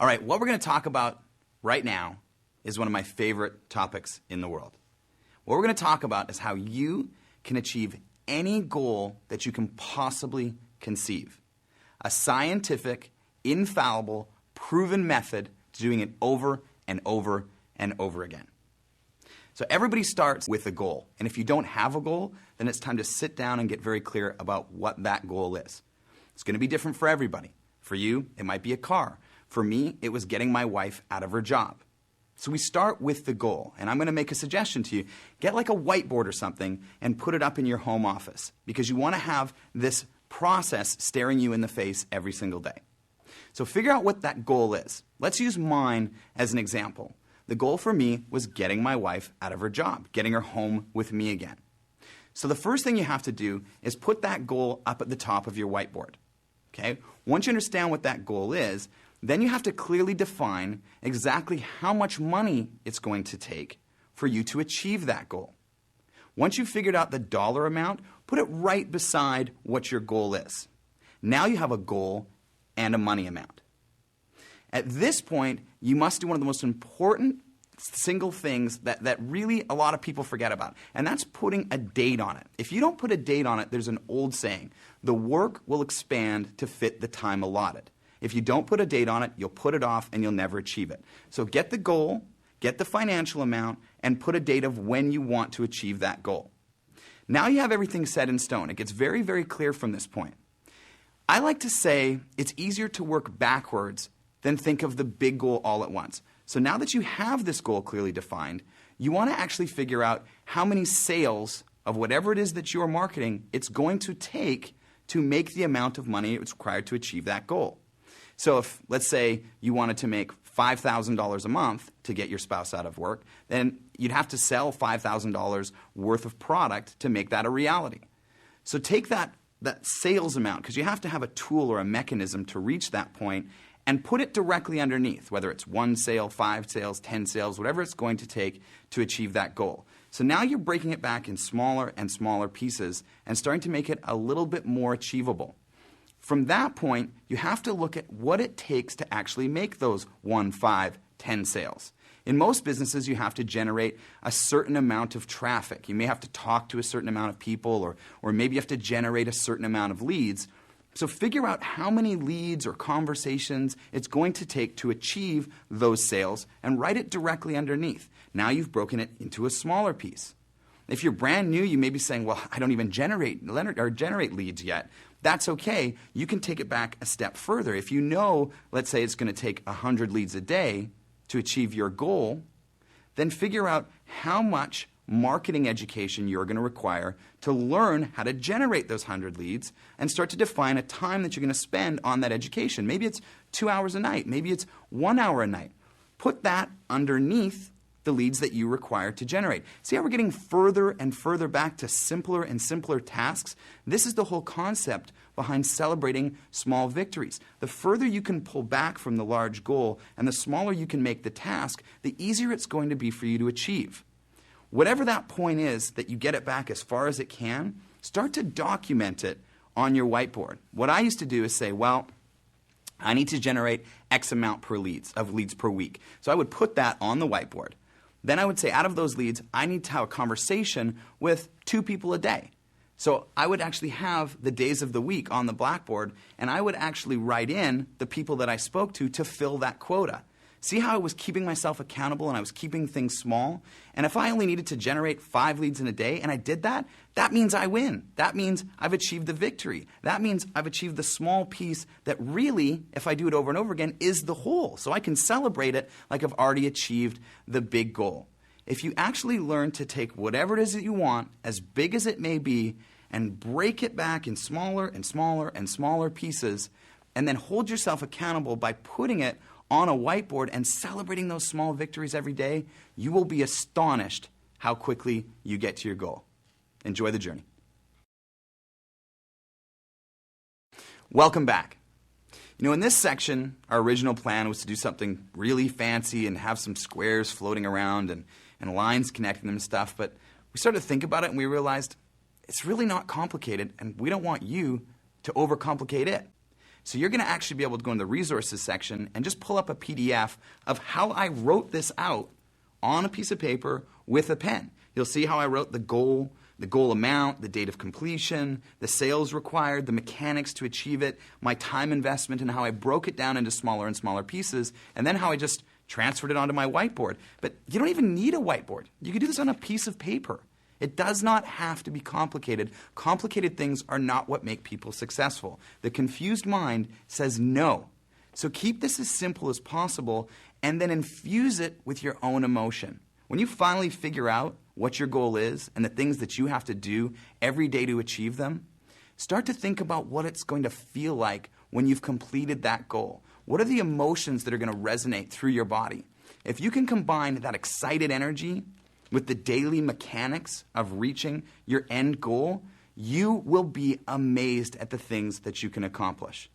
All right, what we're going to talk about right now is one of my favorite topics in the world. What we're going to talk about is how you can achieve any goal that you can possibly conceive. A scientific, infallible, proven method to doing it over and over and over again. So everybody starts with a goal, and if you don't have a goal, then it's time to sit down and get very clear about what that goal is. It's going to be different for everybody. For you, it might be a car. For me, it was getting my wife out of her job. So we start with the goal, and I'm going to make a suggestion to you. Get like a whiteboard or something and put it up in your home office, because you want to have this process staring you in the face every single day. So figure out what that goal is. Let's use mine as an example. The goal for me was getting my wife out of her job, getting her home with me again. So the first thing you have to do is put that goal up at the top of your whiteboard. Okay? Once you understand what that goal is, then you have to clearly define exactly how much money it's going to take for you to achieve that goal. Once you've figured out the dollar amount, put it right beside what your goal is. Now you have a goal and a money amount. At this point, you must do one of the most important single things that really a lot of people forget about, and that's putting a date on it. If you don't put a date on it, there's an old saying, the work will expand to fit the time allotted. If you don't put a date on it, you'll put it off and you'll never achieve it. So get the goal, get the financial amount, and put a date of when you want to achieve that goal. Now you have everything set in stone. It gets very, very clear from this point. I like to say it's easier to work backwards than think of the big goal all at once. So now that you have this goal clearly defined, you want to actually figure out how many sales of whatever it is that you're marketing it's going to take to make the amount of money it's required to achieve that goal. So if, let's say, you wanted to make $5,000 a month to get your spouse out of work, then you'd have to sell $5,000 worth of product to make that a reality. So take that sales amount, because you have to have a tool or a mechanism to reach that point, and put it directly underneath, whether it's 1 sale, 5 sales, 10 sales, whatever it's going to take to achieve that goal. So now you're breaking it back in smaller and smaller pieces and starting to make it a little bit more achievable. From that point, you have to look at what it takes to actually make those 1, 5, 10 sales. In most businesses, you have to generate a certain amount of traffic. You may have to talk to a certain amount of people, or maybe you have to generate a certain amount of leads. So figure out how many leads or conversations it's going to take to achieve those sales and write it directly underneath. Now you've broken it into a smaller piece. If you're brand new, you may be saying, well, I don't even generate leads yet. That's okay. You can take it back a step further. If you know, let's say it's going to take 100 leads a day to achieve your goal, then figure out how much marketing education you're going to require to learn how to generate those 100 leads and start to define a time that you're going to spend on that education. Maybe it's 2 hours a night. Maybe it's 1 hour a night. Put that underneath the leads that you require to generate. See how we're getting further and further back to simpler and simpler tasks? This is the whole concept behind celebrating small victories. The further you can pull back from the large goal and the smaller you can make the task, the easier it's going to be for you to achieve. Whatever that point is that you get it back as far as it can, start to document it on your whiteboard. What I used to do is say, well, I need to generate X amount of leads per week. So I would put that on the whiteboard. Then I would say, out of those leads, I need to have a conversation with 2 people a day. So I would actually have the days of the week on the blackboard, and I would actually write in the people that I spoke to fill that quota. See how I was keeping myself accountable and I was keeping things small? And if I only needed to generate 5 leads in a day and I did that, that means I win. That means I've achieved the victory. That means I've achieved the small piece that really, if I do it over and over again, is the whole. So I can celebrate it like I've already achieved the big goal. If you actually learn to take whatever it is that you want, as big as it may be, and break it back in smaller and smaller and smaller pieces, and then hold yourself accountable by putting it on a whiteboard and celebrating those small victories every day, you will be astonished how quickly you get to your goal. Enjoy the journey. Welcome back. You know, in this section, our original plan was to do something really fancy and have some squares floating around and lines connecting them and stuff, but we started to think about it and we realized it's really not complicated, and we don't want you to overcomplicate it. So you're going to actually be able to go in the resources section and just pull up a PDF of how I wrote this out on a piece of paper with a pen. You'll see how I wrote the goal amount, the date of completion, the sales required, the mechanics to achieve it, my time investment, and how I broke it down into smaller and smaller pieces, and then how I just transferred it onto my whiteboard. But you don't even need a whiteboard. You can do this on a piece of paper. It does not have to be complicated. Complicated things are not what make people successful. The confused mind says no. So keep this as simple as possible and then infuse it with your own emotion. When you finally figure out what your goal is and the things that you have to do every day to achieve them, start to think about what it's going to feel like when you've completed that goal. What are the emotions that are going to resonate through your body? If you can combine that excited energy with the daily mechanics of reaching your end goal, you will be amazed at the things that you can accomplish.